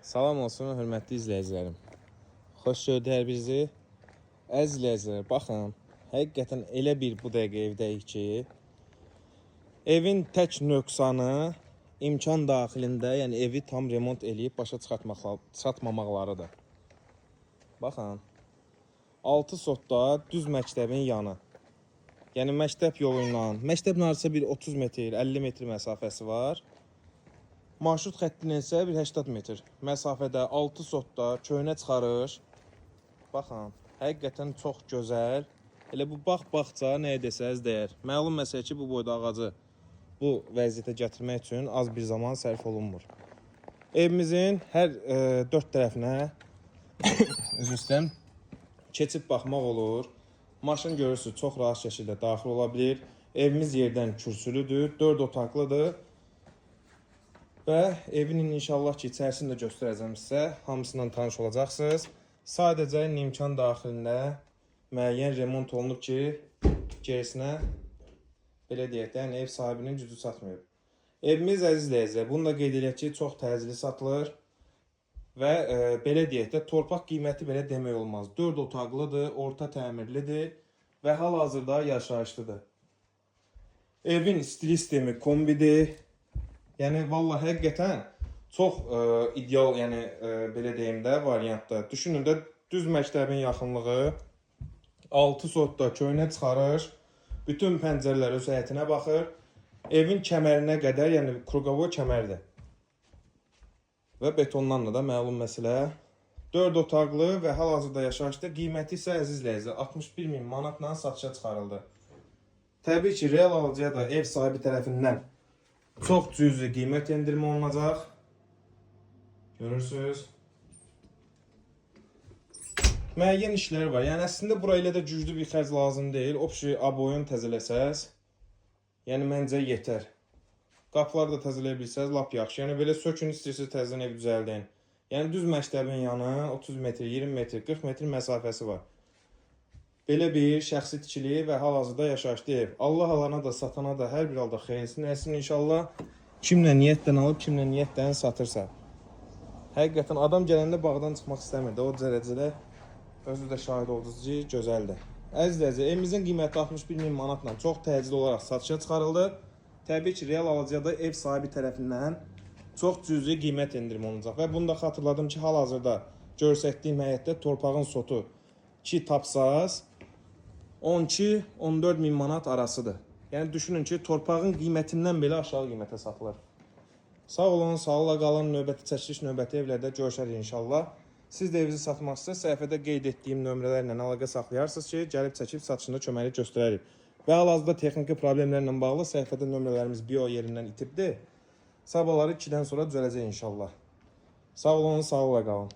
Salam olsun, hörmətli izləyicilərim. Xoş gördük bizi. Əziz izləyicilər, baxın, həqiqətən elə bir bu dəqiqə evdəyik ki, evin tək nöqsanı imkan daxilində, yəni evi tam remont eləyib başa çatmamaqlarıdır. Baxın, 6 sotda düz məktəbin yanı. Yəni məktəb yolu ilə, məktəbin arası bir 30 metr, 50 metr məsafəsi var. Marşrut xəttinin isə bir 80 metr məsafədə 6 sotda köhnə çıxarış. Baxın, həqiqətən çox gözəl. Elə bu baxca nəyə desəz deyər. Məlum məsələ ki, bu boyda ağacı bu vəziyyətə gətirmək üçün az bir zaman sərf olunmur. Evimizin hər 4 tərəfinə üzr istəyirəm, keçib baxmaq olur. Maşın görürsünüz, çox rahat şəkildə daxil ola bilir. Evimiz yerdən kürsülüdür, 4 otaqlıdır. Və evin inşallah ki, içərisini də göstərəcəm sizə. Hamısından tanış olacaqsınız. Sadəcə imkan daxilində müəyyən remont olunub ki, gerisinə belə deyək də, yəni ev sahibinin gücü çatmıyor. Evimiz əziz izləyicilər, bunu da qeyd edək ki, çox təcili satılır. Və belə deyək də, torpaq qiyməti belə demək olmaz. 4 otaqlıdır, orta təmirlidir və hal-hazırda yaşayışlıdır. Evin stil sistemi kombidir. Yəni, vallahi həqiqətən çox ideal, yəni belə deyim də, variantda. Düşünün də, düz məktəbin yaxınlığı, 6 sotda köhnə çıxarış, bütün pəncərələr öz həyətinə baxır. Evin kəmərinə qədər, yəni kruqovoy kəmərdir. Və betonlanla da məlum məsələ. 4 otaqlı və hal-hazırda yaşayışda qiyməti isə əziz izləyicilər 61.000 manatla satışa çıxarıldı. Təbii ki, real alıcıya da ev sahibi tərəfindən çox cüzi qiymət endirmə olunacaq. Görürsünüz. Müəyyən işlər var. Yəni əslində bura ilə də güclü bir xərc lazım deyil. Obşi aboyun təzələsəz, yəni məncə yetər. Qapıları da təzələyə bilsəz, lap yaxşı. Yəni belə sökün, istəyirsiniz təzələn ev düzəldin. Yəni düz məktəbin yanı 30 metr, 20 metr, 40 metr məsafəsi var. Belə bir şəxsi tikili və hal-hazırda yaşayışlı ev. Allah alana da, satana da hər bir halda xeyirsin etsin inşallah. Kimlə niyyətdən alıb, kimlə niyyətdən satırsa. Həqiqətən adam gələndə bağdan çıxmaq istəmirdi. O dərəcədə özü də şahid oldunuz ki, gözəldir. Əziz izləyicilər, evimizin qiyməti 61.000 manatla çox təcili olaraq satışa çıxarıldı. Təbii ki, real alıcıya da ev sahibi tərəfindən çox cüzi qiymət endirmə olunacaq. Və bunu da xatırladım ki, hal-hazırda göstərdiyim həyətdə torpağın sotu ki, tapsaz 12-14 min manat arasıdır. Yəni düşünün ki, torpağın qiymətindən belə aşağı qiymətə satılır. Sağ olun, sağlıqla qalın. Növbəti çəkiliş, növbəti evlərdə görüşərik inşallah. Siz də evinizi satmaq istəsəz, səhifədə qeyd etdiyim nömrələrlə əlaqə saxlayarsınız ki, gəlib çəkib satışında köməklik göstərərik. Və hal-hazırda texniki problemlərlə bağlı səhifədə nömrələrimiz bio yerindən itibdir. Sabahları 2-dən sonra düzələcək inşallah. Sağ olun, sağlıqla qalın.